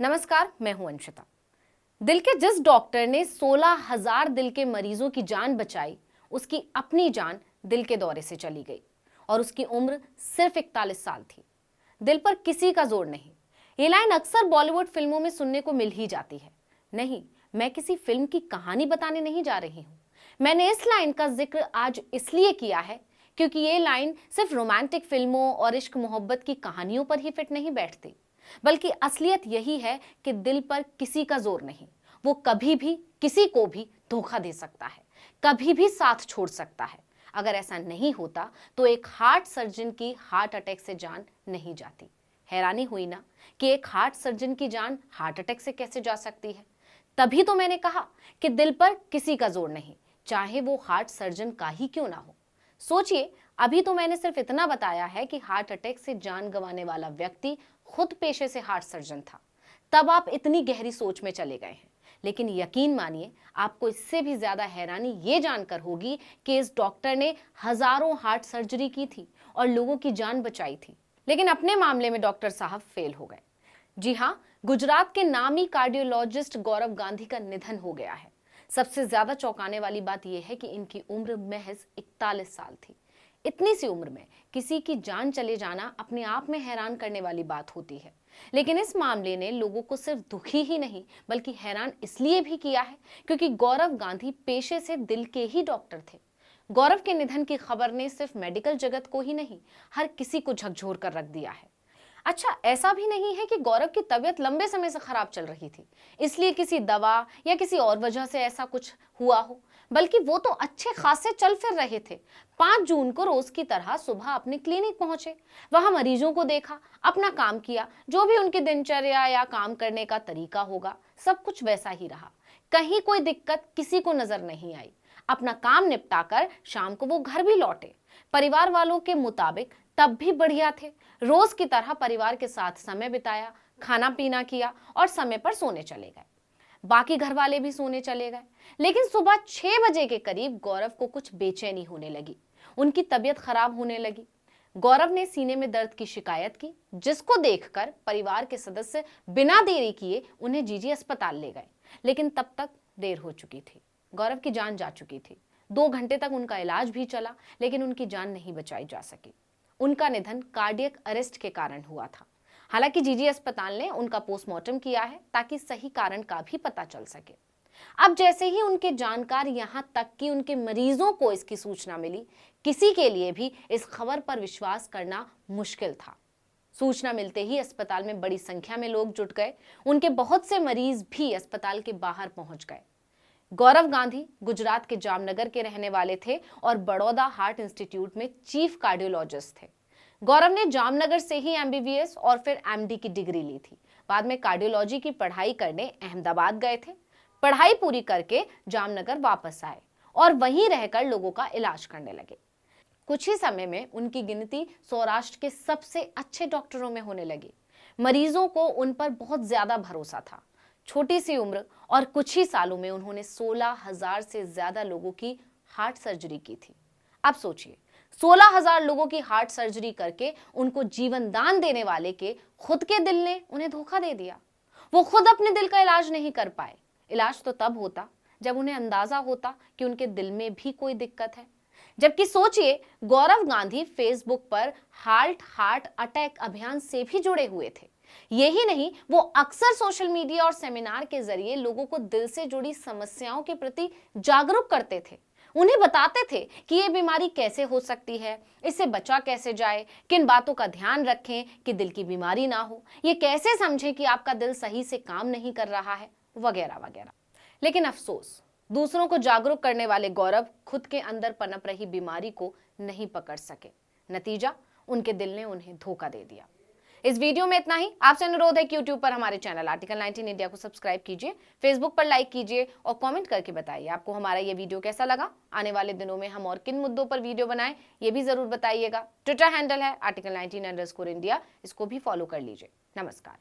नमस्कार, मैं हूं अंशिता। दिल के जिस डॉक्टर ने 16,000 दिल के मरीजों की जान बचाई, उसकी अपनी जान दिल के दौरे से चली गई और उसकी उम्र सिर्फ 41 साल थी। दिल पर किसी का जोर नहीं। ये लाइन अक्सर बॉलीवुड फिल्मों में सुनने को मिल ही जाती है। नहीं, मैं किसी फिल्म की कहानी बताने नहीं जा रही हूं। मैंने इस लाइन का जिक्र आज इसलिए किया है क्योंकि ये लाइन सिर्फ रोमांटिक फिल्मों और इश्क मोहब्बत की कहानियों पर ही फिट नहीं बैठती, बल्कि असलियत यही है कि दिल पर किसी का जोर नहीं। वो कभी भी किसी को भी धोखा दे सकता है, कभी भी साथ छोड़ सकता है। अगर ऐसा नहीं होता तो एक हार्ट सर्जन की हार्ट अटैक से जान नहीं जाती। हैरानी हुई ना कि एक हार्ट सर्जन की जान हार्ट अटैक से कैसे जा सकती है। तभी तो मैंने कहा कि दिल पर किसी का जोर नहीं, चाहे वो हार्ट सर्जन का ही क्यों ना हो। सोचिए, अभी तो मैंने सिर्फ इतना बताया है कि हार्ट अटैक से जान गंवाने वाला व्यक्ति खुद पेशे से हार्ट सर्जन था। तब आप इतनी गहरी सोच में चले गए हैं, लेकिन यकीन मानिए आपको इससे भी ज्यादा हैरानी ये जानकर होगी कि इस डॉक्टर ने हजारों हार्ट सर्जरी की थी और लोगों की जान बचाई थी, लेकिन अपने मामले में डॉक्टर साहब फेल हो गए। जी हाँ, गुजरात के नामी कार्डियोलॉजिस्ट गौरव गांधी का निधन हो गया है। सबसे ज्यादा चौंकाने वाली बात यह है कि इनकी उम्र महज 41 साल थी। इतनी सी उम्र में किसी की जान चले जाना अपने आप में हैरान करने वाली बात होती है, लेकिन इस मामले ने लोगों को सिर्फ दुखी ही नहीं बल्कि हैरान इसलिए भी किया है क्योंकि गौरव गांधी पेशे से दिल के ही डॉक्टर थे। गौरव के निधन की खबर ने सिर्फ मेडिकल जगत को ही नहीं, हर किसी को झकझोर कर रख दिया है। अच्छा, ऐसा भी नहीं है कि गौरव की तबीयत लंबे समय से खराब चल रही थी, इसलिए किसी दवा या किसी और वजह से ऐसा कुछ हुआ हो, बल्कि वो तो अच्छे खासे चल फिर रहे थे। 5 जून को रोज की तरह सुबह अपने क्लिनिक पहुंचे, वहां मरीजों को देखा, अपना काम किया। जो भी उनकी दिनचर्या या काम करने का तरीका होगा, सब कुछ वैसा ही रहा। कहीं कोई दिक्कत किसी को नजर नहीं आई। अपना काम निपटाकर शाम को वो घर भी लौटे, परिवार वालों के मुताबिक तब भी बढ़िया थे। रोज की तरह परिवार के साथ समय बिताया, खाना पीना किया और समय पर सोने चले गए। बाकी घर वाले भी सोने चले गए, लेकिन सुबह 6 बजे के करीब गौरव को कुछ बेचैनी होने लगी। उनकी तबीयत खराब होने लगी। गौरव ने सीने में दर्द की शिकायत की, जिसको देखकर परिवार के सदस्य बिना देरी किए उन्हें जीजी अस्पताल ले गए, लेकिन तब तक देर हो चुकी थी। गौरव की जान जा चुकी थी। 2 घंटे तक उनका इलाज भी चला, लेकिन उनकी जान नहीं बचाई जा सकी। उनका निधन कार्डियक अरेस्ट के कारण हुआ था। हालांकि जीजी अस्पताल ने उनका पोस्टमार्टम किया है ताकि सही कारण का भी पता चल सके। अब जैसे ही उनके जानकार यहां तक कि उनके मरीजों को इसकी सूचना मिली, किसी के लिए भी इस खबर पर विश्वास करना मुश्किल था। सूचना मिलते ही अस्पताल में बड़ी संख्या में लोग जुट गए। उनके बहुत से मरीज भी अस्पताल के बाहर पहुंच गए। गौरव गांधी गुजरात के जामनगर के रहने वाले थे और बड़ौदा हार्ट इंस्टीट्यूट में चीफ कार्डियोलॉजिस्ट थे। गौरव ने जामनगर से ही एमबीबीएस और फिर एमडी की डिग्री ली थी। बाद में कार्डियोलॉजी की पढ़ाई करने अहमदाबाद गए थे। पढ़ाई पूरी करके जामनगर वापस आए और वहीं रहकर लोगों का इलाज करने लगे। कुछ ही समय में उनकी गिनती सौराष्ट्र के सबसे अच्छे डॉक्टरों में होने लगी। मरीजों को उन पर बहुत ज्यादा भरोसा था। छोटी सी उम्र और कुछ ही सालों में उन्होंने 16,000 से ज्यादा लोगों की हार्ट सर्जरी की थी। अब सोचिए, 16,000 लोगों की हार्ट सर्जरी करके उनको जीवन दान देने वाले के खुद के दिल ने उन्हें धोखा दे दिया। वो खुद अपने दिल का इलाज नहीं कर पाए। इलाज तो तब होता जब उन्हें अंदाजा होता कि उनके दिल में भी कोई दिक्कत है। जबकि सोचिए, गौरव गांधी फेसबुक पर हार्ट अटैक अभियान से भी जुड़े हुए थे। यही नहीं, वो अक्सर सोशल मीडिया और सेमिनार के जरिए लोगों को दिल से जुड़ी समस्याओं के प्रति जागरूक करते थे। उन्हें बताते थे कि ये बीमारी कैसे हो सकती है, इससे बचा कैसे जाए, किन बातों का ध्यान रखें कि दिल की बीमारी ना हो, ये कैसे समझें कि आपका दिल सही से काम नहीं कर रहा है, वगैरह वगैरह। लेकिन अफसोस, दूसरों को जागरूक करने वाले गौरव खुद के अंदर पनप रही बीमारी को नहीं पकड़ सके। नतीजा, उनके दिल ने उन्हें धोखा दे दिया। इस वीडियो में इतना ही। आपसे अनुरोध है कि YouTube पर हमारे चैनल आर्टिकल 19 इंडिया को सब्सक्राइब कीजिए, फेसबुक पर लाइक कीजिए और कमेंट करके बताइए आपको हमारा ये वीडियो कैसा लगा। आने वाले दिनों में हम और किन मुद्दों पर वीडियो बनाएं, ये भी जरूर बताइएगा। ट्विटर हैंडल है article19_India, इसको भी फॉलो कर लीजिए। नमस्कार।